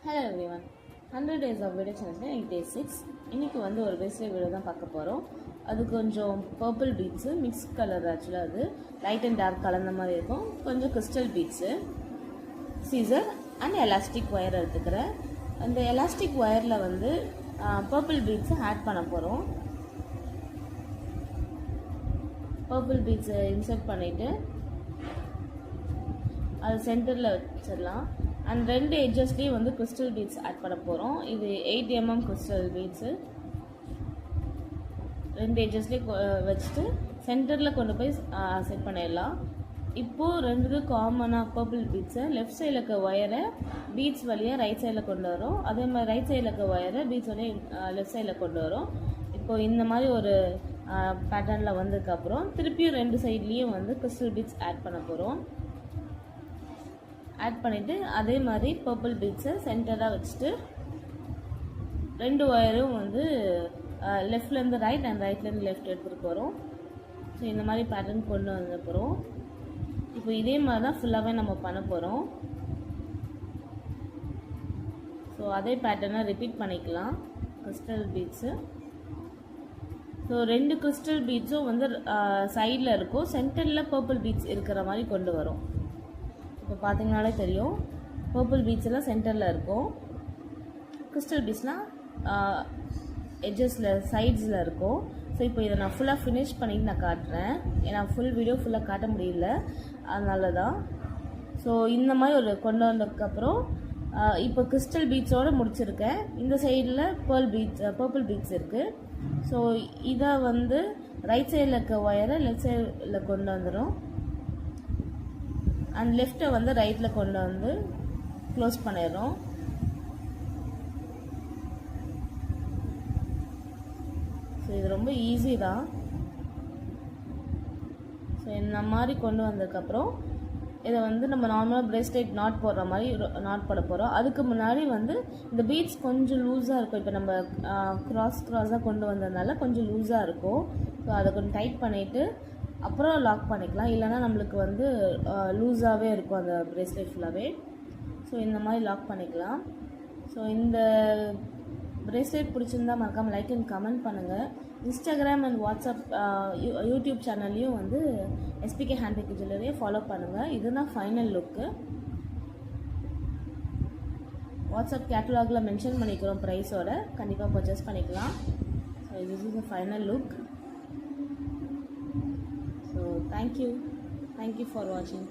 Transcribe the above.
Hello everyone. 100 days of video challenge இன்னைக்கு day 6. இன்னைக்கு வந்து ஒரு பேசிக் வீடியோ தான் பார்க்க போறோம். அது கொஞ்சம் பர்பிள் பீட்ஸ் மிக்ஸ் கலர் ஆக்சுவலா அது லைட் அண்ட் டார்க் கலந்த மாதிரி இருக்கும். கொஞ்சம் crystal beads scissor and elastic wire எடுத்துக்கிறேன். அந்த எலாஸ்டிக் வயர்ல வந்து பர்பிள் பீட்ஸ் ஆட் பண்ண போறோம். பர்பிள் பீட்ஸ் இன்சர்ட் பண்ணிட்டு அது சென்டர்ல வச்சிடலாம். அண்ட் ரெண்டு எட்ஜஸ்லேயே வந்து கிறிஸ்டல் பீட்ஸ் ஆட் பண்ண போகிறோம். இது 8 mm கிறிஸ்டல் பீட்ஸு ரெண்டு எட்ஜஸ்லேயே வச்சுட்டு சென்டரில் கொண்டு போய் செட் பண்ணிடலாம். இப்போது ரெண்டுக்கு காமனாக பர்பிள் பீட்ஸை லெஃப்ட் சைடில் இருக்க ஒயரை பீட்ஸ் வழியாக ரைட் சைடில் கொண்டு வரோம். அதே மாதிரி ரைட் சைடில் இருக்க ஒயரை பீட்ஸ் வழியாக லெஃப்ட் சைடில் கொண்டு வரோம். இப்போது இந்த மாதிரி ஒரு பேட்டர்னில் வந்ததுக்கப்புறம் திருப்பியும் ரெண்டு சைட்லேயும் வந்து கிறிஸ்டல் பீட்ஸ் ஆட் பண்ண போகிறோம். ஆட் பண்ணிவிட்டு அதே மாதிரி பர்பிள் பீட்ஸை சென்டராக வச்சுட்டு ரெண்டு ஒயரும் வந்து லெஃப்ட்லேருந்து ரைட் அண்ட் ரைட்லேருந்து லெஃப்ட் எடுத்துகிட்டு போகிறோம். ஸோ இந்த மாதிரி பேட்டர்ன் கொண்டு வந்த போகிறோம். இப்போ இதே மாதிரி தான் ஃபுல்லாகவே நம்ம பண்ண போகிறோம். ஸோ அதே பேட்டர்னை ரிப்பீட் பண்ணிக்கலாம். கிறிஸ்டல் பீட்ஸு ஸோ ரெண்டு கிறிஸ்டல் பீட்ஸும் வந்து சைடில் இருக்கும். சென்டரில் பர்பிள் பீட்ஸ் இருக்கிற மாதிரி கொண்டு வரும். இப்போ பார்த்தீங்கனாலே தெரியும் பர்பிள் பீட்ஸ் எல்லாம் சென்டரில் இருக்கும். கிறிஸ்டல் பீட்ஸ்லாம் எட்ஜஸில் சைட்ஸில் இருக்கும். ஸோ இப்போ இதை நான் ஃபுல்லாக ஃபினிஷ் பண்ணிட்டு நான் காட்டுறேன். ஏன்னா ஃபுல் வீடியோ ஃபுல்லாக காட்ட முடியல, அதனால தான். ஸோ இந்த மாதிரி ஒரு கொண்டு வந்ததுக்கப்புறம் இப்போ கிறிஸ்டல் பீட்ஸோடு முடிச்சிருக்கேன். இந்த சைடில் பர்பிள் பீட்ஸ் இருக்குது. ஸோ இதை வந்து ரைட் சைடில் இருக்க ஒயரை லெஃப்ட் சைடில் கொண்டு வந்துடும். அண்ட் லெஃப்ட்டை வந்து ரைட்டில் கொண்டு வந்து க்ளோஸ் பண்ணிடுறோம். ஸோ இது ரொம்ப ஈஸி தான். ஸோ இந்த மாதிரி கொண்டு வந்ததுக்கப்புறம் இதை வந்து நம்ம நார்மலாக பிரேஸ்லெட் நாட் போடுற மாதிரி நாட் போட போகிறோம். அதுக்கு முன்னாடி வந்து இந்த பீட்ஸ் கொஞ்சம் லூஸாக இருக்கும். இப்போ நம்ம க்ராஸாக கொண்டு வந்ததுனால கொஞ்சம் லூஸாக இருக்கும். ஸோ அதை கொஞ்சம் டைட் பண்ணிவிட்டு அப்புறம் லாக் பண்ணிக்கலாம். இல்லைனா நம்மளுக்கு வந்து லூஸாகவே இருக்கும் அந்த பிரேஸ்லெட் ஃபுல்லாகவே. ஸோ இந்த மாதிரி லாக் பண்ணிக்கலாம். ஸோ இந்த பிரேஸ்லெட் பிடிச்சிருந்தா மறக்காமல் லைக் அண்ட் கமெண்ட் பண்ணுங்கள். இன்ஸ்டாகிராம் அண்ட் வாட்ஸ்அப் யூடியூப் சேனல்லையும் வந்து எஸ்பிகே ஹேண்ட்பேக் ஜுவல்லரியை ஃபாலோ பண்ணுங்கள். இதுதான் ஃபைனல் லுக்கு. வாட்ஸ்அப் கேட்டலாகில் மென்ஷன் பண்ணிக்கிறோம் ப்ரைஸோட, கண்டிப்பாக பர்ச்சேஸ் பண்ணிக்கலாம். So this is the final look. So thank you for watching.